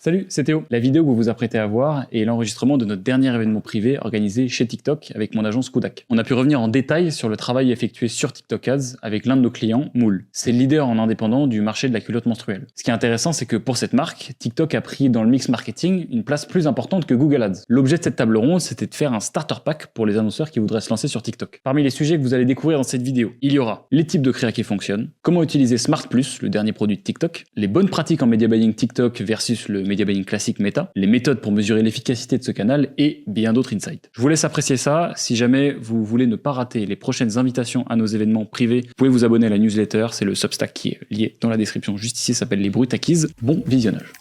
Salut, c'est Théo. La vidéo que vous vous apprêtez à voir est l'enregistrement de notre dernier événement privé organisé chez TikTok avec mon agence Kudak. On a pu revenir en détail sur le travail effectué sur TikTok Ads avec l'un de nos clients, Mool. C'est le leader en indépendant du marché de la culotte menstruelle. Ce qui est intéressant, c'est que pour cette marque, TikTok a pris dans le mix marketing une place plus importante que Google Ads. L'objet de cette table ronde, c'était de faire un starter pack pour les annonceurs qui voudraient se lancer sur TikTok. Parmi les sujets que vous allez découvrir dans cette vidéo, il y aura les types de créa qui fonctionnent, comment utiliser Smart+, le dernier produit de TikTok, les bonnes pratiques en media buying TikTok versus le media buying classique Meta, les méthodes pour mesurer l'efficacité de ce canal et bien d'autres insights. Je vous laisse apprécier ça. Si jamais vous voulez ne pas rater les prochaines invitations à nos événements privés, vous pouvez vous abonner à la newsletter, c'est le Substack qui est lié dans la description juste ici, ça s'appelle Les Brutes Acquises. Bon visionnage.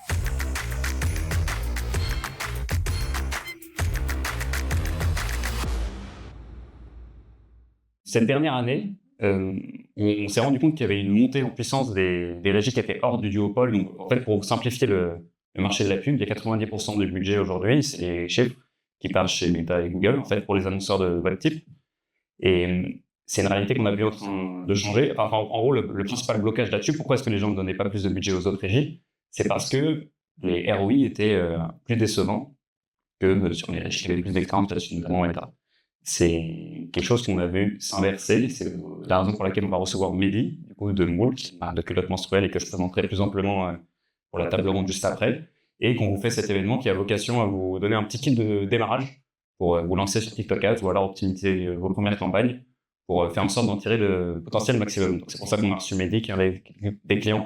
Cette dernière année, on s'est rendu compte qu'il y avait une montée en puissance des régies qui étaient hors du duopole. Donc, en fait, pour simplifier le marché de la pub, il y a 90% du budget aujourd'hui, c'est les chiffres qui partent chez Meta et Google, en fait, pour les annonceurs de web type. Et c'est une réalité qu'on a vu en train de changer. Enfin, en gros, le principal blocage là-dessus, pourquoi est-ce que les gens ne donnaient pas plus de budget aux autres régies? C'est parce que les ROI étaient plus décevants que sur les régies qui avaient plus d'expérience, notamment Meta. C'est quelque chose qu'on a vu s'inverser. C'est la raison pour laquelle on va recevoir Mehdi, du coup, de Mool, qui est de culotte menstruelle et que je présenterai plus amplement pour la table ronde juste après, et qu'on vous fait cet événement qui a vocation à vous donner un petit kit de démarrage pour vous lancer sur TikTok Ads ou alors optimiser vos premières campagnes pour faire en sorte d'en tirer le potentiel maximum. Donc c'est pour ça qu'on a reçu Mehdi, qui est des clients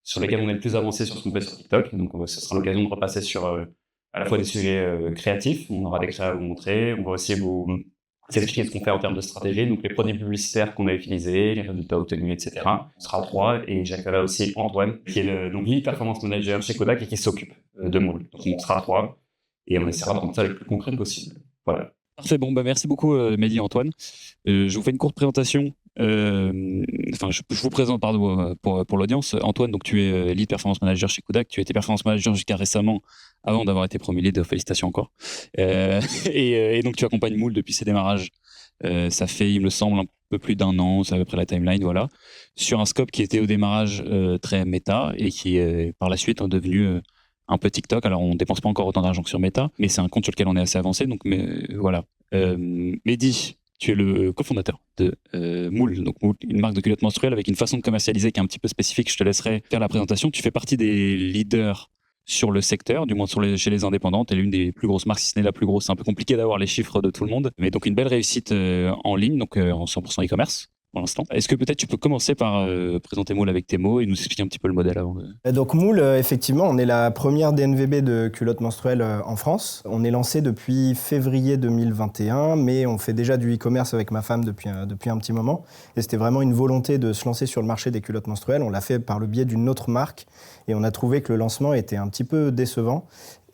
sur lesquels on est le plus avancé sur ce qu'on fait sur TikTok. Donc ce sera l'occasion de repasser sur à la fois des sujets créatifs, on aura des créas à vous montrer, on va aussi vous expliquer ce qu'on fait en termes de stratégie, donc les produits publicitaires qu'on a utilisés, les résultats obtenus, etc. On sera trois, et j'accueillerai aussi Antoine, qui est donc lead performance manager chez Kodak et qui s'occupe de Mool. Donc on sera trois, et on essaiera de rendre ça le plus concret possible. Voilà. Parfait, bon, merci beaucoup Mehdi et Antoine. Je vous fais une courte présentation. Je vous présente pour l'audience. Antoine, donc tu es lead performance manager chez Kodak. Tu as été performance manager jusqu'à récemment, avant d'avoir été promu lead. Félicitations encore. Et donc tu accompagnes Mool depuis ses démarrages. Ça fait, il me semble, un peu plus d'un an, c'est à peu près la timeline, voilà, sur un scope qui était au démarrage très méta et qui est par la suite devenu un peu TikTok. Alors on dépense pas encore autant d'argent que sur Meta, mais c'est un compte sur lequel on est assez avancé. Donc voilà. Mehdi, tu es le cofondateur de Mool, donc Mool, une marque de culottes menstruelles avec une façon de commercialiser qui est un petit peu spécifique. Je te laisserai faire la présentation. Tu fais partie des leaders sur le secteur, du moins chez les indépendants. Tu es l'une des plus grosses marques, si ce n'est la plus grosse. C'est un peu compliqué d'avoir les chiffres de tout le monde, mais donc une belle réussite en ligne, donc en 100% e-commerce pour l'instant. Est-ce que peut-être tu peux commencer par présenter Mool avec tes mots et nous expliquer un petit peu le modèle avant de... Donc Mool, effectivement, on est la première DNVB de culottes menstruelles en France. On est lancé depuis février 2021, mais on fait déjà du e-commerce avec ma femme depuis un petit moment. Et c'était vraiment une volonté de se lancer sur le marché des culottes menstruelles. On l'a fait par le biais d'une autre marque et on a trouvé que le lancement était un petit peu décevant.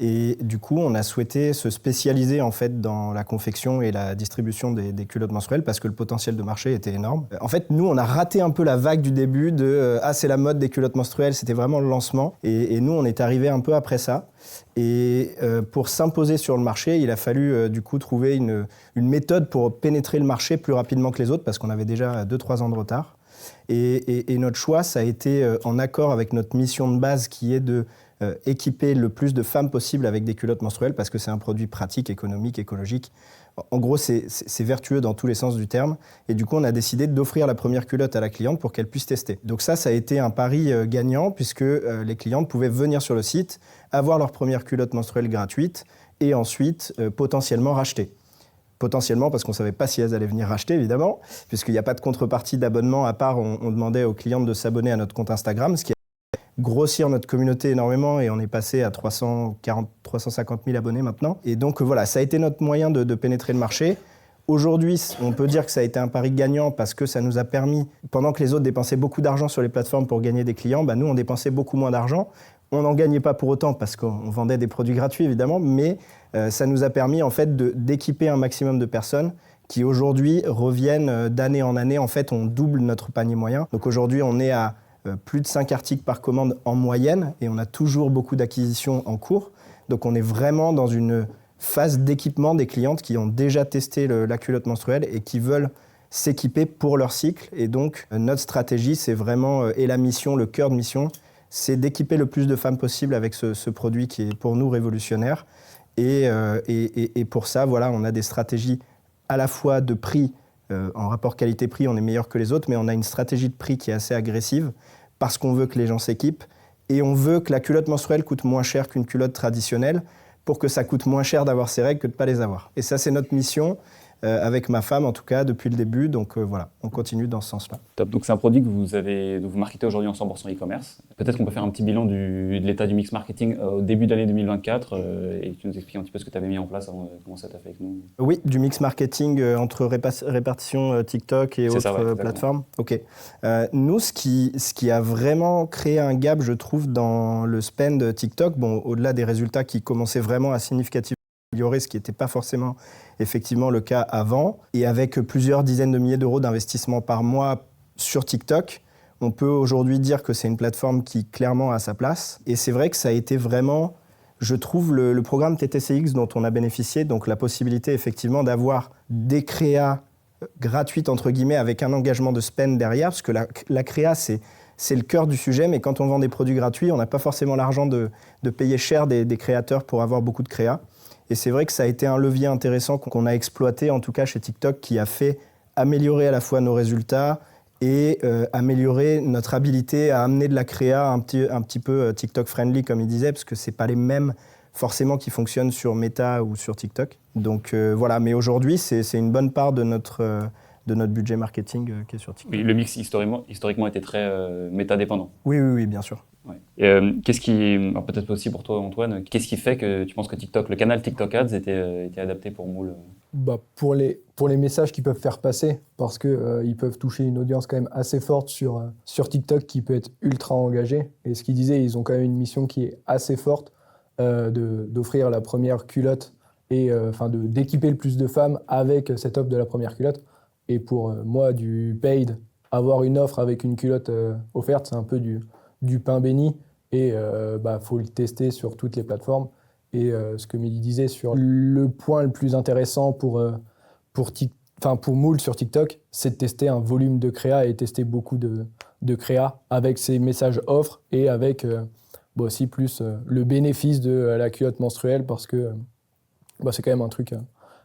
Et du coup, on a souhaité se spécialiser en fait dans la confection et la distribution des culottes menstruelles parce que le potentiel de marché était énorme. En fait, nous, on a raté un peu la vague du début de « Ah, c'est la mode des culottes menstruelles », c'était vraiment le lancement. Et nous, on est arrivé un peu après ça. Et pour s'imposer sur le marché, il a fallu du coup trouver une méthode pour pénétrer le marché plus rapidement que les autres parce qu'on avait déjà 2-3 ans de retard. Et notre choix, ça a été en accord avec notre mission de base qui est de équiper le plus de femmes possible avec des culottes menstruelles parce que c'est un produit pratique, économique, écologique. En gros, c'est vertueux dans tous les sens du terme. Et du coup, on a décidé d'offrir la première culotte à la cliente pour qu'elle puisse tester. Donc ça a été un pari gagnant puisque les clientes pouvaient venir sur le site, avoir leur première culotte menstruelle gratuite et ensuite potentiellement racheter. Potentiellement parce qu'on ne savait pas si elles allaient venir racheter, évidemment, puisqu'il n'y a pas de contrepartie d'abonnement à part on demandait aux clientes de s'abonner à notre compte Instagram, ce qui grossir notre communauté énormément et on est passé à 350 000 abonnés maintenant. Et donc voilà, ça a été notre moyen de pénétrer le marché. Aujourd'hui, on peut dire que ça a été un pari gagnant parce que ça nous a permis, pendant que les autres dépensaient beaucoup d'argent sur les plateformes pour gagner des clients, nous on dépensait beaucoup moins d'argent. On n'en gagnait pas pour autant parce qu'on vendait des produits gratuits évidemment, mais ça nous a permis en fait d'équiper un maximum de personnes qui aujourd'hui reviennent d'année en année. En fait, on double notre panier moyen. Donc aujourd'hui, on est à plus de 5 articles par commande en moyenne et on a toujours beaucoup d'acquisitions en cours. Donc on est vraiment dans une phase d'équipement des clientes qui ont déjà testé la culotte menstruelle et qui veulent s'équiper pour leur cycle. Et donc notre stratégie, c'est vraiment, et la mission, le cœur de mission, c'est d'équiper le plus de femmes possible avec ce produit qui est pour nous révolutionnaire. Et pour ça, voilà, on a des stratégies à la fois de prix, en rapport qualité-prix, on est meilleur que les autres, mais on a une stratégie de prix qui est assez agressive parce qu'on veut que les gens s'équipent et on veut que la culotte menstruelle coûte moins cher qu'une culotte traditionnelle pour que ça coûte moins cher d'avoir ces règles que de ne pas les avoir. Et ça, c'est notre mission. Avec ma femme en tout cas depuis le début, donc voilà, on continue dans ce sens-là. Top, donc c'est un produit que vous marketez aujourd'hui en 100% e-commerce. Peut-être qu'on peut faire un petit bilan de l'état du mix marketing au début de l'année 2024 et tu nous expliques un petit peu ce que tu avais mis en place avant de commencer à taffer avec nous. Oui, du mix marketing entre répartition TikTok et autres plateformes. Ok. Nous, ce qui a vraiment créé un gap, je trouve, dans le spend TikTok, bon, au-delà des résultats qui commençaient vraiment à significativement améliorer, ce qui n'était pas forcément effectivement le cas avant. Et avec plusieurs dizaines de milliers d'euros d'investissement par mois sur TikTok, on peut aujourd'hui dire que c'est une plateforme qui clairement a sa place. Et c'est vrai que ça a été vraiment, je trouve, le programme TTCX dont on a bénéficié, donc la possibilité effectivement d'avoir des créas gratuites entre guillemets avec un engagement de spend derrière, parce que la créa c'est le cœur du sujet, mais quand on vend des produits gratuits, on n'a pas forcément l'argent de payer cher des créateurs pour avoir beaucoup de créa. Et c'est vrai que ça a été un levier intéressant qu'on a exploité, en tout cas chez TikTok, qui a fait améliorer à la fois nos résultats et améliorer notre habilité à amener de la créa un petit peu TikTok-friendly, comme il disait, parce que ce n'est pas les mêmes forcément qui fonctionnent sur Meta ou sur TikTok. Donc voilà, mais aujourd'hui, c'est une bonne part de notre budget marketing qui est sur TikTok. Oui, le mix historiquement était très méta-dépendant. Oui, bien sûr. Ouais. Alors peut-être aussi pour toi Antoine, qu'est-ce qui fait que tu penses que le canal TikTok Ads était adapté pour Moule? Pour les messages qu'ils peuvent faire passer, parce qu'ils peuvent toucher une audience quand même assez forte sur TikTok qui peut être ultra engagée. Et ce qu'ils disaient, ils ont quand même une mission qui est assez forte d'offrir la première culotte et d'équiper le plus de femmes avec cette offre de la première culotte. Et pour moi, du paid, avoir une offre avec une culotte offerte, c'est un peu du pain béni et faut le tester sur toutes les plateformes. Et ce que Mehdi disait sur le point le plus intéressant pour Moule sur TikTok, c'est de tester un volume de créa et tester beaucoup de créa avec ces messages offres et avec aussi plus le bénéfice de la culotte menstruelle parce que c'est quand même un truc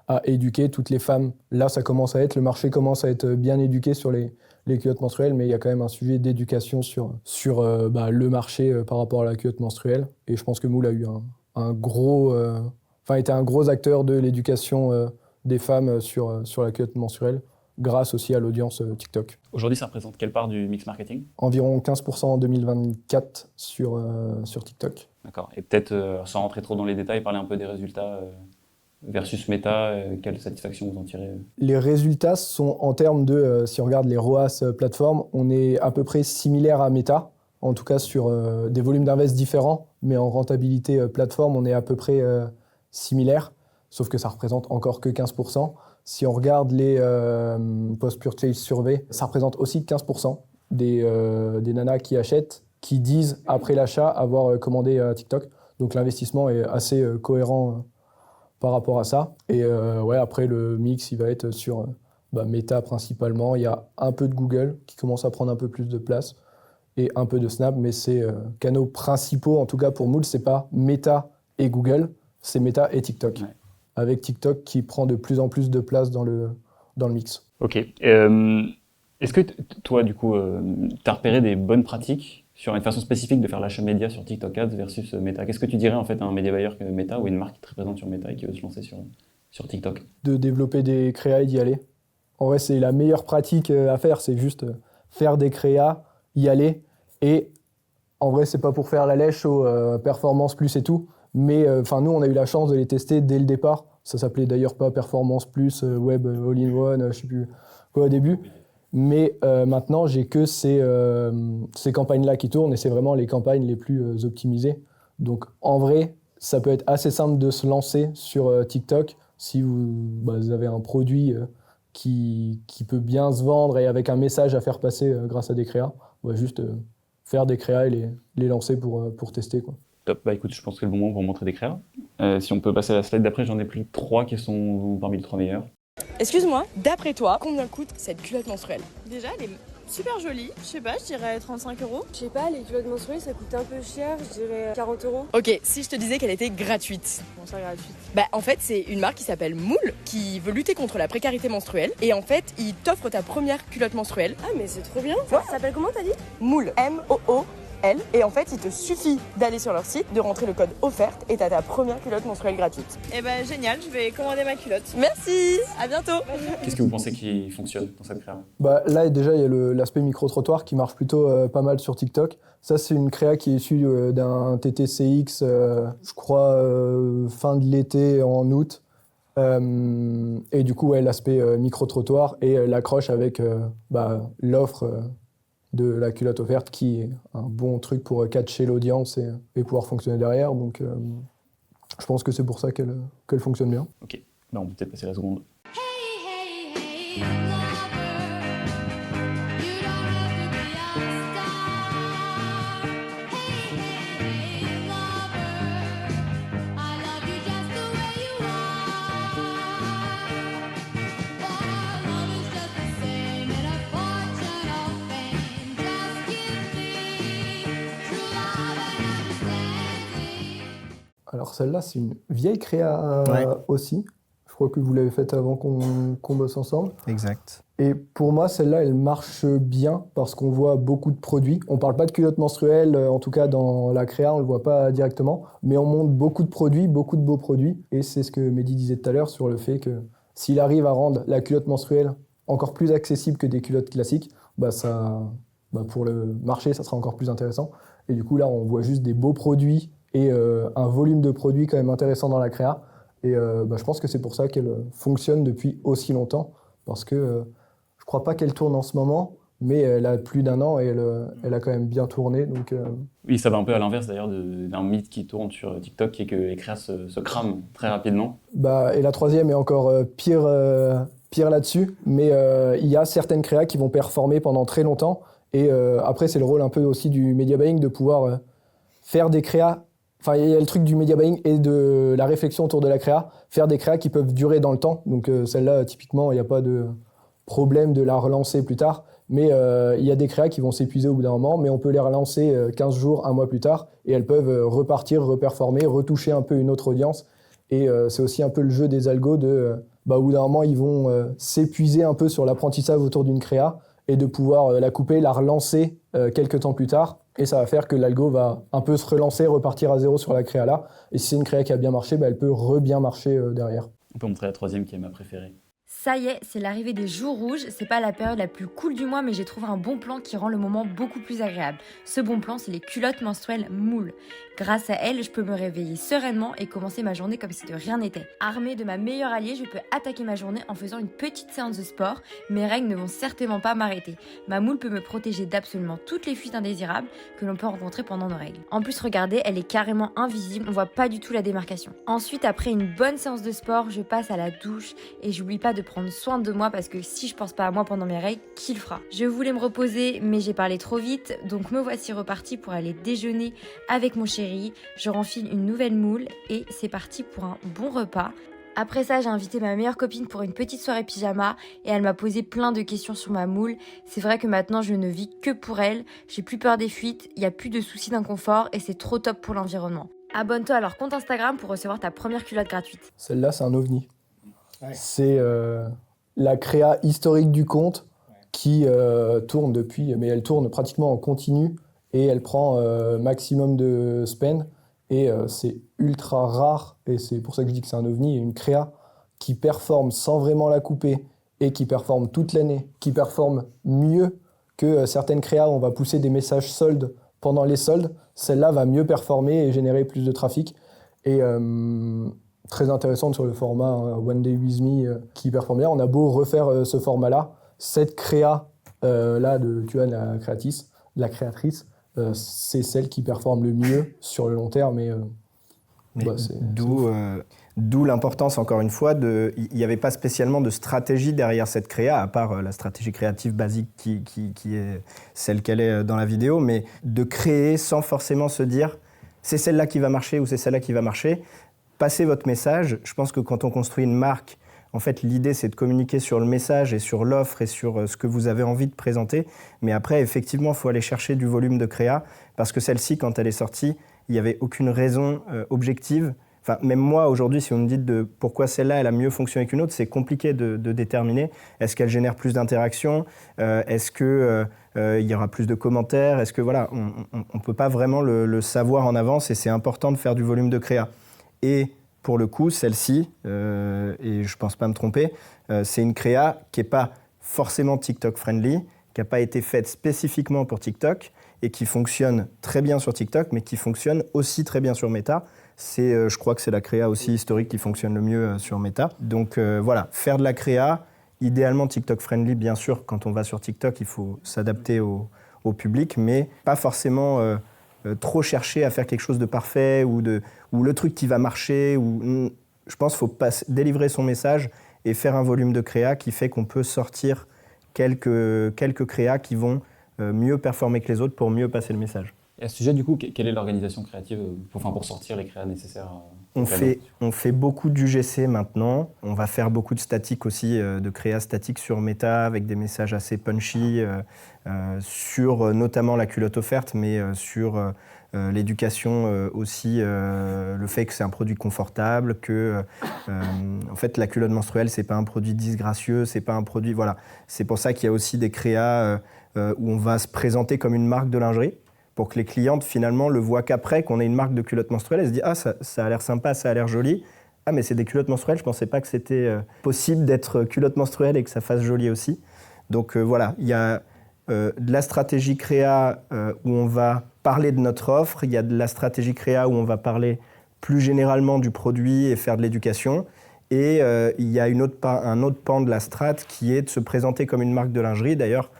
à éduquer toutes les femmes. Là, le marché commence à être bien éduqué sur les culottes menstruelles, mais il y a quand même un sujet d'éducation sur le marché par rapport à la culotte menstruelle. Et je pense que Moule a eu été un gros acteur de l'éducation des femmes sur la culotte menstruelle, grâce aussi à l'audience TikTok. Aujourd'hui, ça représente quelle part du mix marketing? Environ 15% en 2024 sur TikTok. D'accord. Et peut-être, sans rentrer trop dans les détails, parler un peu des résultats versus Meta, quelle satisfaction vous en tirez? Les résultats sont en termes de, si on regarde les ROAS plateformes, on est à peu près similaire à Meta, en tout cas sur des volumes d'invest différents, mais en rentabilité plateforme, on est à peu près similaire, sauf que ça représente encore que 15%. Si on regarde les post-purchase survey, ça représente aussi 15% des nanas qui achètent, qui disent après l'achat avoir commandé TikTok. Donc l'investissement est assez cohérent par rapport à ça. Et après, le mix, il va être sur Meta principalement. Il y a un peu de Google qui commence à prendre un peu plus de place et un peu de Snap, mais c'est canaux principaux, en tout cas pour Moule, c'est pas Meta et Google, c'est Meta et TikTok. Ouais. Avec TikTok qui prend de plus en plus de place dans le mix. Ok. Est-ce que toi, du coup, tu as repéré des bonnes pratiques sur une façon spécifique de faire l'achat média sur TikTok Ads versus Meta? Qu'est-ce que tu dirais en fait à un média buyer que Meta ou une marque qui te représente sur Meta et qui veut se lancer sur TikTok? De développer des créas et d'y aller. En vrai, c'est la meilleure pratique à faire, c'est juste faire des créas, y aller. Et en vrai, c'est pas pour faire la lèche aux Performance Plus et tout, mais nous, on a eu la chance de les tester dès le départ. Ça s'appelait d'ailleurs pas Performance Plus, Web All-in-One, je sais plus quoi au début. Mais maintenant, j'ai que ces campagnes-là qui tournent et c'est vraiment les campagnes les plus optimisées. Donc en vrai, ça peut être assez simple de se lancer sur TikTok si vous avez un produit qui peut bien se vendre et avec un message à faire passer grâce à des créas. On va juste faire des créas et les lancer pour tester, quoi. Top, écoute, je pense que c'est le bon moment pour montrer des créas. Si on peut passer à la slide d'après, j'en ai pris 3 qui sont parmi les 3 meilleurs. Excuse-moi, d'après toi, combien coûte cette culotte menstruelle? Déjà, super jolie. Je sais pas, je dirais 35 €. Je sais pas, les culottes menstruelles ça coûte un peu cher, je dirais 40 €. Ok, si je te disais qu'elle était gratuite. Comment ça gratuite? Bah en fait c'est une marque qui s'appelle Moule qui veut lutter contre la précarité menstruelle et en fait ils t'offrent ta première culotte menstruelle. Ah mais c'est trop bien. Ouais. Ça s'appelle comment t'as dit? Moule, M-O-O-L et en fait il te suffit d'aller sur leur site, de rentrer le code offerte et t'as ta première culotte menstruelle gratuite. Et bah génial, je vais commander ma culotte. Merci, à bientôt. Qu'est-ce que vous pensez qui fonctionne dans cette créa? Bah, là, déjà, il y a l'aspect micro-trottoir qui marche plutôt pas mal sur TikTok. Ça, c'est une créa qui est issue d'un TTCX, je crois, fin de l'été, en août. Et du coup, ouais, l'aspect micro-trottoir et l'accroche avec l'offre de la culotte offerte qui est un bon truc pour catcher l'audience et pouvoir fonctionner derrière. Donc, je pense que c'est pour ça qu'elle fonctionne bien. Ok, bah, on peut peut-être passer la seconde. Alors celle-là, c'est une vieille créa aussi. Je crois que vous l'avez faite avant qu'on bosse ensemble. Exact. Et pour moi, celle-là, elle marche bien parce qu'on voit beaucoup de produits. On parle pas de culottes menstruelles, en tout cas dans la créa, on le voit pas directement. Mais on montre beaucoup de produits, beaucoup de beaux produits. Et c'est ce que Mehdi disait tout à l'heure sur le fait que s'il arrive à rendre la culotte menstruelle encore plus accessible que des culottes classiques, pour le marché, ça sera encore plus intéressant. Et du coup, là, on voit juste des beaux produits et un volume de produits quand même intéressant dans la créa. Et je pense que c'est pour ça qu'elle fonctionne depuis aussi longtemps, parce que je crois pas qu'elle tourne en ce moment, mais elle a plus d'1 an et elle a quand même bien tourné. Donc, Oui, ça va un peu à l'inverse d'ailleurs d'un mythe qui tourne sur TikTok, qui est que les créas se crament très rapidement. Et la troisième est encore pire là-dessus, mais il y a certaines créas qui vont performer pendant très longtemps. Et après, c'est le rôle un peu aussi du media buying de pouvoir faire des créas. Enfin, il y a le truc du media buying et de la réflexion autour de la créa, faire des créas qui peuvent durer dans le temps. Donc celle-là, typiquement, il n'y a pas de problème de la relancer plus tard. Mais il y a des créas qui vont s'épuiser au bout d'un moment, mais on peut les relancer 15 jours, 1 mois plus tard, et elles peuvent repartir, reperformer, retoucher un peu une autre audience. Et c'est aussi un peu le jeu des algos de, au bout d'un moment, ils vont s'épuiser un peu sur l'apprentissage autour d'une créa et de pouvoir la couper, la relancer quelques temps plus tard. Et ça va faire que l'algo va un peu se relancer, repartir à zéro sur la créa là. Et si c'est une créa qui a bien marché, elle peut bien marcher derrière. On peut montrer la troisième qui est ma préférée. Ça y est, c'est l'arrivée des jours rouges. C'est pas la période la plus cool du mois, mais j'ai trouvé un bon plan qui rend le moment beaucoup plus agréable. Ce bon plan, c'est les culottes menstruelles Moule. Grâce à elles, je peux me réveiller sereinement et commencer ma journée comme si de rien n'était. Armée de ma meilleure alliée, je peux attaquer ma journée en faisant une petite séance de sport. Mes règles ne vont certainement pas m'arrêter. Ma moule peut me protéger d'absolument toutes les fuites indésirables que l'on peut rencontrer pendant nos règles. En plus, regardez, elle est carrément invisible, on voit pas du tout la démarcation. Ensuite, après une bonne séance de sport, je passe à la douche et j'oublie pas de prendre soin de moi parce que si je pense pas à moi pendant mes règles, qui le fera? Je voulais me reposer, mais j'ai parlé trop vite, donc me voici repartie pour aller déjeuner avec mon chéri. Je renfile une nouvelle moule et c'est parti pour un bon repas. Après ça, j'ai invité ma meilleure copine pour une petite soirée pyjama et elle m'a posé plein de questions sur ma moule. C'est vrai que maintenant, je ne vis que pour elle. J'ai plus peur des fuites, il n'y a plus de soucis d'inconfort et c'est trop top pour l'environnement. Abonne-toi à leur compte Instagram pour recevoir ta première culotte gratuite. Celle-là, c'est un ovni. Ouais. C'est la créa historique du compte qui tourne depuis, mais elle tourne pratiquement en continu et elle prend maximum de spend. Et c'est ultra rare, et c'est pour ça que je dis que c'est un ovni, une créa qui performe sans vraiment la couper et qui performe toute l'année, qui performe mieux que certaines créas où on va pousser des messages soldes pendant les soldes. Celle-là va mieux performer et générer plus de trafic. Et très intéressante sur le format One Day With Me qui performe bien. On a beau refaire ce format-là, cette créa là de Tuan, la créatrice, c'est celle qui performe le mieux sur le long terme. D'où l'importance, encore une fois, il n'y avait pas spécialement de stratégie derrière cette créa, à part la stratégie créative basique qui est celle qu'elle est dans la vidéo, mais de créer sans forcément se dire c'est celle-là qui va marcher ou c'est celle-là qui va marcher. Passez votre message. Je pense que quand on construit une marque, En fait, l'idée, c'est de communiquer sur le message et sur l'offre et sur ce que vous avez envie de présenter. Mais après, effectivement, il faut aller chercher du volume de créa parce que celle-ci, quand elle est sortie, il n'y avait aucune raison objective. Enfin, même moi, aujourd'hui, si vous me dites pourquoi celle-là, elle a mieux fonctionné qu'une autre, c'est compliqué de déterminer. Est-ce qu'elle génère plus d'interactions ? Est-ce qu'il y aura plus de commentaires ? Est-ce que, voilà, on ne peut pas vraiment le savoir en avance et c'est important de faire du volume de créa. Et pour le coup, celle-ci, et je ne pense pas me tromper, c'est une créa qui n'est pas forcément TikTok-friendly, qui n'a pas été faite spécifiquement pour TikTok et qui fonctionne très bien sur TikTok, mais qui fonctionne aussi très bien sur Meta. Je crois que c'est la créa aussi historique qui fonctionne le mieux sur Meta. Donc voilà, faire de la créa, idéalement TikTok-friendly, bien sûr, quand on va sur TikTok, il faut s'adapter au public, mais pas forcément trop chercher à faire quelque chose de parfait ou le truc qui va marcher. Je pense qu'il faut délivrer son message et faire un volume de créa qui fait qu'on peut sortir quelques créas qui vont mieux performer que les autres pour mieux passer le message. Et à ce sujet, du coup, quelle est l'organisation créative pour sortir les créas nécessaires on fait beaucoup d'UGC maintenant. On va faire beaucoup de statique aussi, de créa statique sur Meta avec des messages assez punchy sur notamment la culotte offerte, mais sur l'éducation aussi, le fait que c'est un produit confortable, que en fait la culotte menstruelle c'est pas un produit disgracieux, c'est pas un produit voilà. C'est pour ça qu'il y a aussi des créas où on va se présenter comme une marque de lingerie, pour que les clientes, finalement, le voient qu'après, qu'on ait une marque de culottes menstruelles. Elles se disent « Ah, ça a l'air sympa, ça a l'air joli. Ah, mais c'est des culottes menstruelles, je ne pensais pas que c'était possible d'être culotte menstruelle et que ça fasse joli aussi. » Donc voilà, il y a de la stratégie créa où on va parler de notre offre, il y a de la stratégie créa où on va parler plus généralement du produit et faire de l'éducation. Et il y a un autre pan de la strat qui est de se présenter comme une marque de lingerie. D'ailleurs,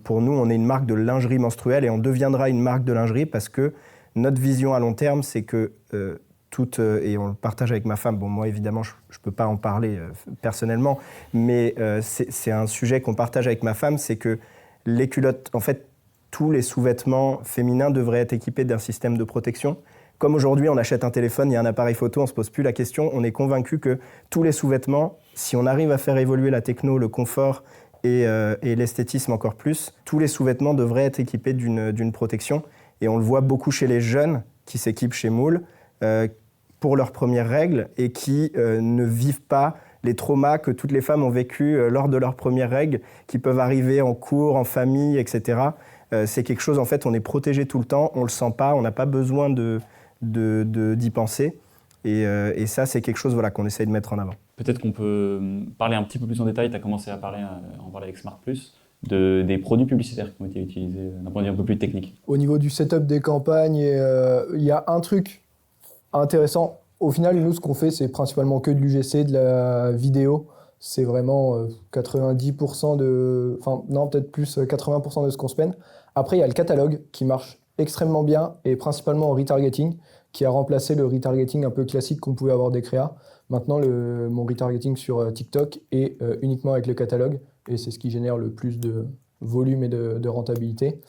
pour nous, on est une marque de lingerie menstruelle et on deviendra une marque de lingerie parce que notre vision à long terme, c'est que et on le partage avec ma femme, bon moi évidemment je ne peux pas en parler personnellement, mais c'est un sujet qu'on partage avec ma femme, c'est que les culottes, en fait, tous les sous-vêtements féminins devraient être équipés d'un système de protection. Comme aujourd'hui, on achète un téléphone, il y a un appareil photo, on ne se pose plus la question, on est convaincu que tous les sous-vêtements, si on arrive à faire évoluer la techno, le confort, et l'esthétisme encore plus, tous les sous-vêtements devraient être équipés d'une protection. Et on le voit beaucoup chez les jeunes qui s'équipent chez Moule pour leurs premières règles et qui ne vivent pas les traumas que toutes les femmes ont vécu lors de leurs premières règles, qui peuvent arriver en cours, en famille, etc. C'est quelque chose, en fait, on est protégé tout le temps, on ne le sent pas, on n'a pas besoin d'y penser. Et ça, c'est quelque chose qu'on essaye de mettre en avant. Peut-être qu'on peut parler un petit peu plus en détail, tu as commencé à en parler avec Smart+, des produits publicitaires qui ont été utilisés d'un point de vue un peu plus technique. Au niveau du setup des campagnes, il y a un truc intéressant. Au final, nous, ce qu'on fait, c'est principalement que de l'UGC, de la vidéo. C'est vraiment 90% peut-être plus 80% de ce qu'on se peine. Après, il y a le catalogue qui marche extrêmement bien et principalement en retargeting, qui a remplacé le retargeting un peu classique qu'on pouvait avoir des créas. Maintenant, mon retargeting sur TikTok est uniquement avec le catalogue et c'est ce qui génère le plus de volume et de rentabilité.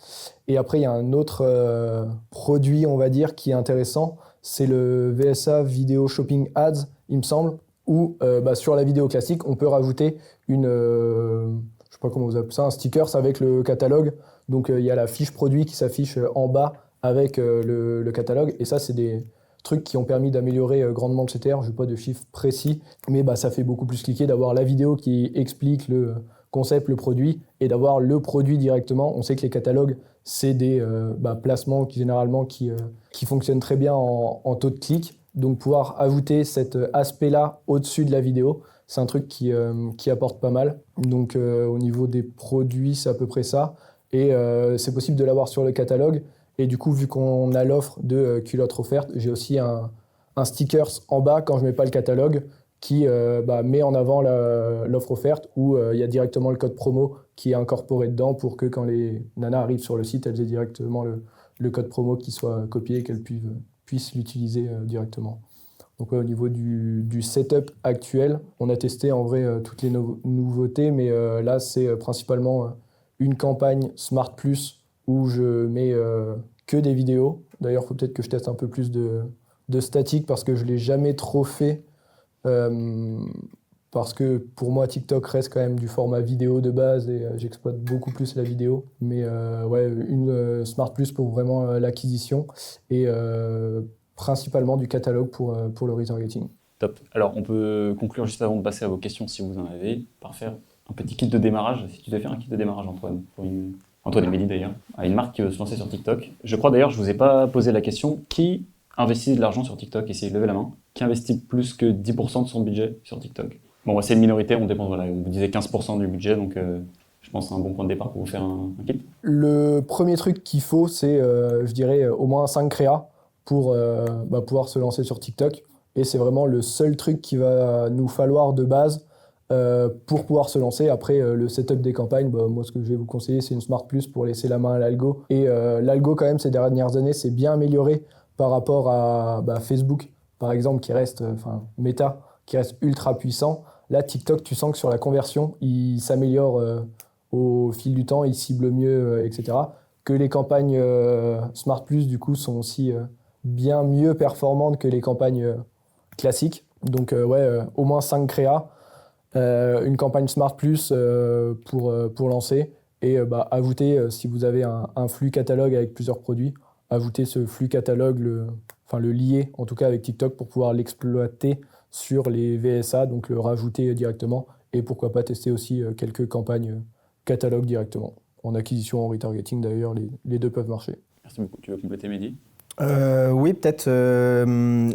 Et après, il y a un autre produit, on va dire, qui est intéressant, c'est le VSA Video Shopping Ads, il me semble, où sur la vidéo classique, on peut rajouter je sais pas comment vous appelez ça, un sticker avec le catalogue. Donc, il y a la fiche produit qui s'affiche en bas avec le catalogue. Et ça, c'est des trucs qui ont permis d'améliorer grandement le CTR. Je n'ai pas de chiffres précis, mais ça fait beaucoup plus cliquer d'avoir la vidéo qui explique le concept, le produit, et d'avoir le produit directement. On sait que les catalogues, c'est des placements généralement qui fonctionnent très bien en taux de clic. Donc pouvoir ajouter cet aspect-là au-dessus de la vidéo, c'est un truc qui apporte pas mal. Donc au niveau des produits, c'est à peu près ça. Et c'est possible de l'avoir sur le catalogue. Et du coup, vu qu'on a l'offre de culottes offertes, j'ai aussi un stickers en bas quand je ne mets pas le catalogue qui met en avant l'offre offerte où il y a directement le code promo qui est incorporé dedans pour que quand les nanas arrivent sur le site, elles aient directement le code promo qui soit copié et qu'elles puissent l'utiliser directement. Donc au niveau du setup actuel, on a testé en vrai toutes les nouveautés, mais là c'est principalement une campagne Smart Plus où je mets que des vidéos. D'ailleurs, il faut peut-être que je teste un peu plus de statique parce que je ne l'ai jamais trop fait parce que pour moi, TikTok reste quand même du format vidéo de base et j'exploite beaucoup plus la vidéo. Mais une Smart Plus pour vraiment l'acquisition et principalement du catalogue pour le retargeting. Top. Alors, on peut conclure juste avant de passer à vos questions, si vous en avez, par faire un petit kit de démarrage. Si tu devais faire un kit de démarrage, Antoine, Antoine et Mélie d'ailleurs, à une marque qui veut se lancer sur TikTok. Je crois d'ailleurs, je vous ai pas posé la question, qui investit de l'argent sur TikTok? Essayez de lever la main. Qui investit plus que 10% de son budget sur TikTok? Bon, c'est une minorité, on dépend, voilà, on vous disait 15% du budget, donc je pense que c'est un bon point de départ pour vous faire un kit. Le premier truc qu'il faut, c'est, je dirais, au moins 5 créas pour pouvoir se lancer sur TikTok. Et c'est vraiment le seul truc qu'il va nous falloir de base pour pouvoir se lancer. Après, le setup des campagnes, moi, ce que je vais vous conseiller, c'est une Smart Plus pour laisser la main à l'algo. Et l'algo, quand même, ces dernières années, s'est bien amélioré par rapport à Facebook, par exemple, qui reste, Meta, qui reste ultra puissant. Là, TikTok, tu sens que sur la conversion, il s'améliore au fil du temps, il cible mieux, etc. Que les campagnes Smart Plus, du coup, sont aussi bien mieux performantes que les campagnes classiques. Donc, au moins 5 créas, une campagne Smart Plus pour lancer et ajouter, si vous avez un flux catalogue avec plusieurs produits, ajouter ce flux catalogue, le lier en tout cas avec TikTok pour pouvoir l'exploiter sur les VSA, donc le rajouter directement et pourquoi pas tester aussi quelques campagnes catalogue directement. En acquisition, en retargeting d'ailleurs, les deux peuvent marcher. Merci beaucoup. Tu veux compléter, Mélie? Oui, peut-être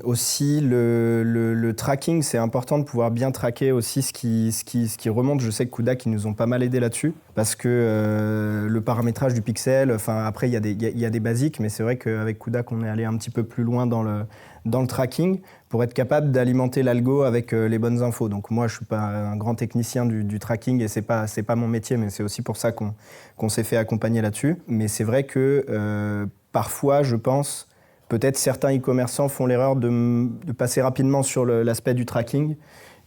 aussi le tracking, c'est important de pouvoir bien traquer aussi ce qui remonte. Je sais que Kudak, ils nous ont pas mal aidé là-dessus parce que le paramétrage du pixel, après il y a des basiques, mais c'est vrai qu'avec Kudak, on est allé un petit peu plus loin dans le tracking pour être capable d'alimenter l'algo avec les bonnes infos. Donc moi, je suis pas un grand technicien du tracking et c'est pas mon métier, mais c'est aussi pour ça qu'on s'est fait accompagner là-dessus. Mais c'est vrai que parfois, je pense, peut-être certains e-commerçants font l'erreur de passer rapidement sur l'aspect du tracking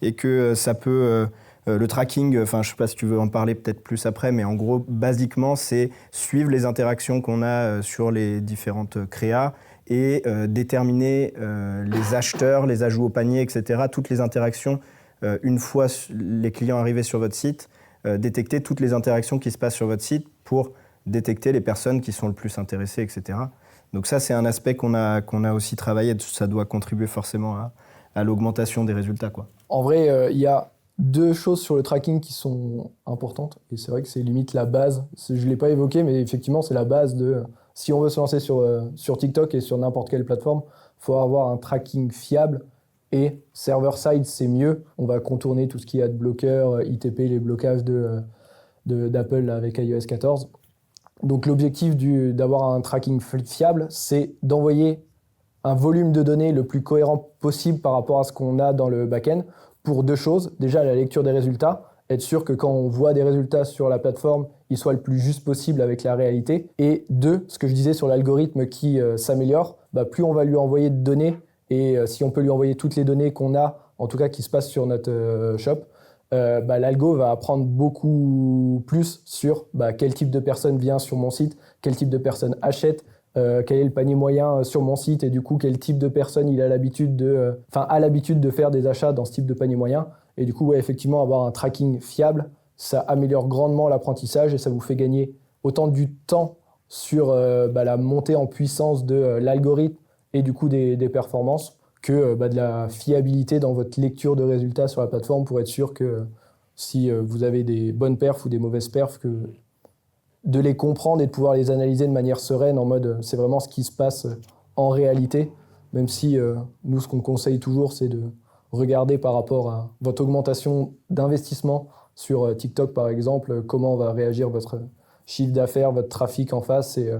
et que ça peut... le tracking, je ne sais pas si tu veux en parler peut-être plus après, mais en gros, basiquement, c'est suivre les interactions qu'on a sur les différentes créas et déterminer les acheteurs, les ajouts au panier, etc., toutes les interactions, une fois les clients arrivés sur votre site, détecter toutes les interactions qui se passent sur votre site pour détecter les personnes qui sont le plus intéressées, etc. Donc ça, c'est un aspect qu'on a aussi travaillé. Ça doit contribuer forcément à l'augmentation des résultats, quoi. En vrai, il y a 2 choses sur le tracking qui sont importantes. Et c'est vrai que c'est limite la base. Je ne l'ai pas évoqué, mais effectivement, c'est la base de... Si on veut se lancer sur TikTok et sur n'importe quelle plateforme, il faut avoir un tracking fiable. Et server-side, c'est mieux. On va contourner tout ce qui est adblocker, ITP, les blocages d'Apple avec iOS 14. Donc l'objectif d'avoir un tracking fiable, c'est d'envoyer un volume de données le plus cohérent possible par rapport à ce qu'on a dans le back-end pour 2 choses. Déjà, la lecture des résultats, être sûr que quand on voit des résultats sur la plateforme, ils soient le plus juste possible avec la réalité. Et 2, ce que je disais sur l'algorithme qui s'améliore, plus on va lui envoyer de données et si on peut lui envoyer toutes les données qu'on a, en tout cas qui se passent sur notre shop, l'algo va apprendre beaucoup plus sur quel type de personne vient sur mon site, quel type de personne achète, quel est le panier moyen sur mon site et du coup quel type de personne il a l'habitude de faire des achats dans ce type de panier moyen. Et du coup, effectivement, avoir un tracking fiable, ça améliore grandement l'apprentissage et ça vous fait gagner autant du temps sur la montée en puissance de l'algorithme et du coup des performances que de la fiabilité dans votre lecture de résultats sur la plateforme pour être sûr que si vous avez des bonnes perfs ou des mauvaises perfs, que de les comprendre et de pouvoir les analyser de manière sereine en mode c'est vraiment ce qui se passe en réalité, même si nous, ce qu'on conseille toujours, c'est de regarder par rapport à votre augmentation d'investissement sur TikTok, par exemple, comment va réagir votre chiffre d'affaires, votre trafic en face et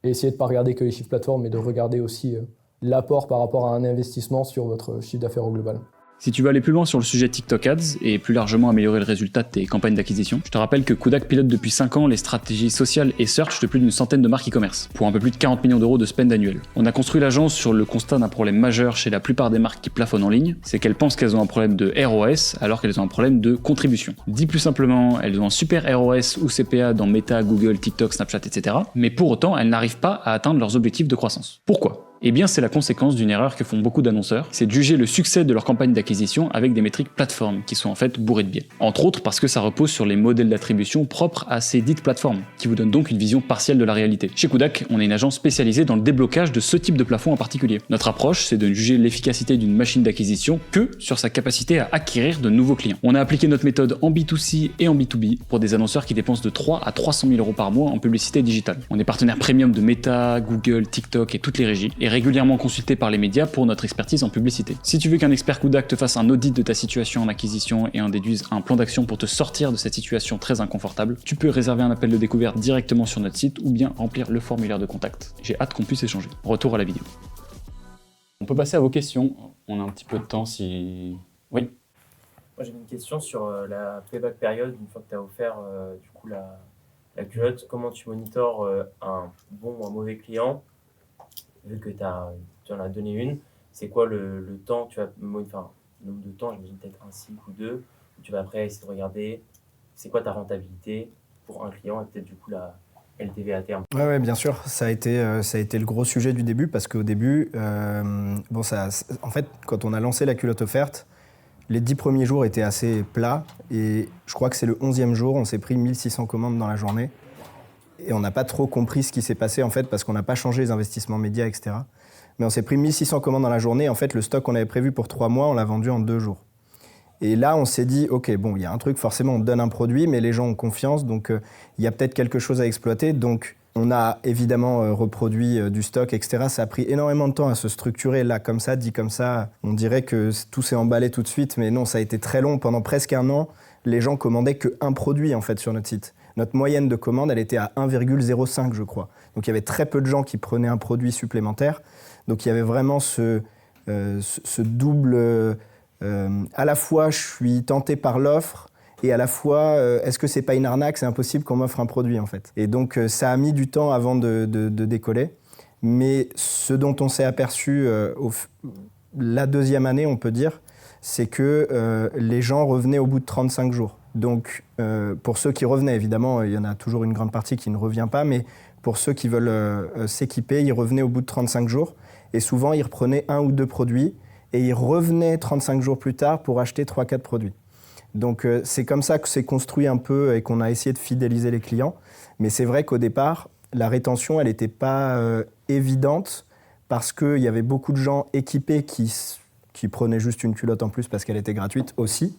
essayer de ne pas regarder que les chiffres plateformes, mais de regarder aussi l'apport par rapport à un investissement sur votre chiffre d'affaires au global. Si tu veux aller plus loin sur le sujet TikTok Ads et plus largement améliorer le résultat de tes campagnes d'acquisition, je te rappelle que Kudak pilote depuis 5 ans les stratégies sociales et search de plus d'une centaine de marques e-commerce, pour un peu plus de 40 millions d'euros de spend annuel. On a construit l'agence sur le constat d'un problème majeur chez la plupart des marques qui plafonnent en ligne, c'est qu'elles pensent qu'elles ont un problème de ROS alors qu'elles ont un problème de contribution. Dit plus simplement, elles ont un super ROS ou CPA dans Meta, Google, TikTok, Snapchat, etc. Mais pour autant, elles n'arrivent pas à atteindre leurs objectifs de croissance. Pourquoi ? Eh bien, c'est la conséquence d'une erreur que font beaucoup d'annonceurs, c'est de juger le succès de leur campagne d'acquisition avec des métriques plateformes qui sont en fait bourrées de biais. Entre autres parce que ça repose sur les modèles d'attribution propres à ces dites plateformes, qui vous donnent donc une vision partielle de la réalité. Chez Kudak, on est une agence spécialisée dans le déblocage de ce type de plafond en particulier. Notre approche, c'est de ne juger l'efficacité d'une machine d'acquisition que sur sa capacité à acquérir de nouveaux clients. On a appliqué notre méthode en B2C et en B2B pour des annonceurs qui dépensent de 3 à 300 000 euros par mois en publicité digitale. On est partenaire premium de Meta, Google, TikTok et toutes les régies, et régulièrement consulté par les médias pour notre expertise en publicité. Si tu veux qu'un expert Kudak te fasse un audit de ta situation en acquisition et en déduise un plan d'action pour te sortir de cette situation très inconfortable, tu peux réserver un appel de découverte directement sur notre site ou bien remplir le formulaire de contact. J'ai hâte qu'on puisse échanger. Retour à la vidéo. On peut passer à vos questions. On a un petit peu de temps si... Oui. Moi j'ai une question sur la payback période une fois que tu as offert du coup la culotte. Comment tu monitores un bon ou un mauvais client vu que tu en as donné une? C'est quoi le temps tu vas, enfin, le nombre de temps, j'imagine peut-être un cycle ou deux, où tu vas après essayer de regarder c'est quoi ta rentabilité pour un client et peut-être du coup la LTV à terme. Ouais, bien sûr, ça a été le gros sujet du début parce qu'au début, en fait, quand on a lancé la culotte offerte, les 10 premiers jours étaient assez plats et je crois que c'est le 11e jour, on s'est pris 1600 commandes dans la journée et on n'a pas trop compris ce qui s'est passé en fait parce qu'on n'a pas changé les investissements médias, etc. Mais on s'est pris 1600 commandes dans la journée. En fait, le stock qu'on avait prévu pour 3 mois, on l'a vendu en 2 jours. Et là, on s'est dit, OK, bon, il y a un truc, forcément, on donne un produit, mais les gens ont confiance, donc il y a peut-être quelque chose à exploiter. Donc, on a évidemment reproduit du stock, etc. Ça a pris énormément de temps à se structurer. Là, comme ça, dit comme ça, on dirait que tout s'est emballé tout de suite, mais non, ça a été très long. Pendant presque un an, les gens commandaient qu'un produit, en fait, sur notre site. Notre moyenne de commande, elle était à 1,05, je crois. Donc, il y avait très peu de gens qui prenaient un produit supplémentaire. Donc, il y avait vraiment ce double... à la fois, je suis tenté par l'offre et à la fois, est-ce que c'est pas une arnaque? C'est impossible qu'on m'offre un produit, en fait. Et donc, ça a mis du temps avant de décoller. Mais ce dont on s'est aperçu la deuxième année, on peut dire, c'est que les gens revenaient au bout de 35 jours. Donc, pour ceux qui revenaient, évidemment, il y en a toujours une grande partie qui ne revient pas, mais pour ceux qui veulent s'équiper, ils revenaient au bout de 35 jours. Et souvent, ils reprenaient 1 ou 2 produits. Et ils revenaient 35 jours plus tard pour acheter 3-4 produits. Donc c'est comme ça que c'est construit un peu et qu'on a essayé de fidéliser les clients. Mais c'est vrai qu'au départ, la rétention, elle n'était pas évidente parce qu'il y avait beaucoup de gens équipés qui prenaient juste une culotte en plus parce qu'elle était gratuite aussi.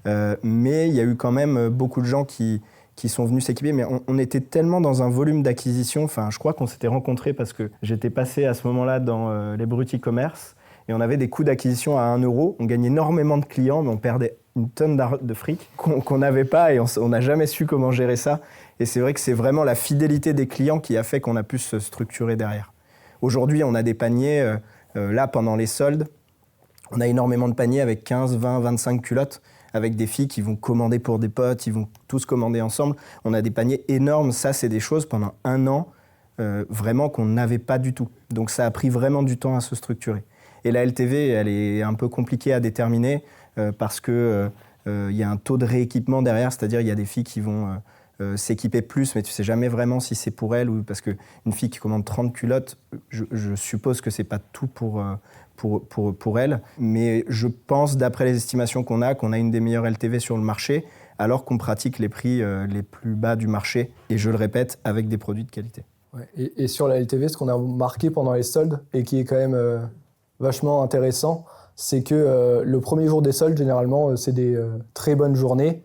Mais il y a eu quand même beaucoup de gens qui sont venus s'équiper. Mais on était tellement dans un volume d'acquisition. Enfin, je crois qu'on s'était rencontrés parce que j'étais passé à ce moment-là dans les bruts e-commerce. Et on avait des coûts d'acquisition à 1 euro. On gagnait énormément de clients, mais on perdait une tonne de fric qu'on n'avait pas et on n'a jamais su comment gérer ça. Et c'est vrai que c'est vraiment la fidélité des clients qui a fait qu'on a pu se structurer derrière. Aujourd'hui, on a des paniers, là, pendant les soldes, on a énormément de paniers avec 15, 20, 25 culottes, avec des filles qui vont commander pour des potes, ils vont tous commander ensemble. On a des paniers énormes. Ça, c'est des choses pendant 1 an, vraiment qu'on n'avait pas du tout. Donc ça a pris vraiment du temps à se structurer. Et la LTV, elle est un peu compliquée à déterminer parce qu'il y a un taux de rééquipement derrière, c'est-à-dire il y a des filles qui vont s'équiper plus, mais tu ne sais jamais vraiment si c'est pour elles ou parce qu'une fille qui commande 30 culottes, je suppose que ce n'est pas tout pour elle. Mais je pense, d'après les estimations qu'on a une des meilleures LTV sur le marché, alors qu'on pratique les prix les plus bas du marché, et je le répète, avec des produits de qualité. Ouais, et sur la LTV, ce qu'on a remarqué pendant les soldes, et qui est quand même vachement intéressant, c'est que le premier jour des soldes, généralement, c'est des très bonnes journées.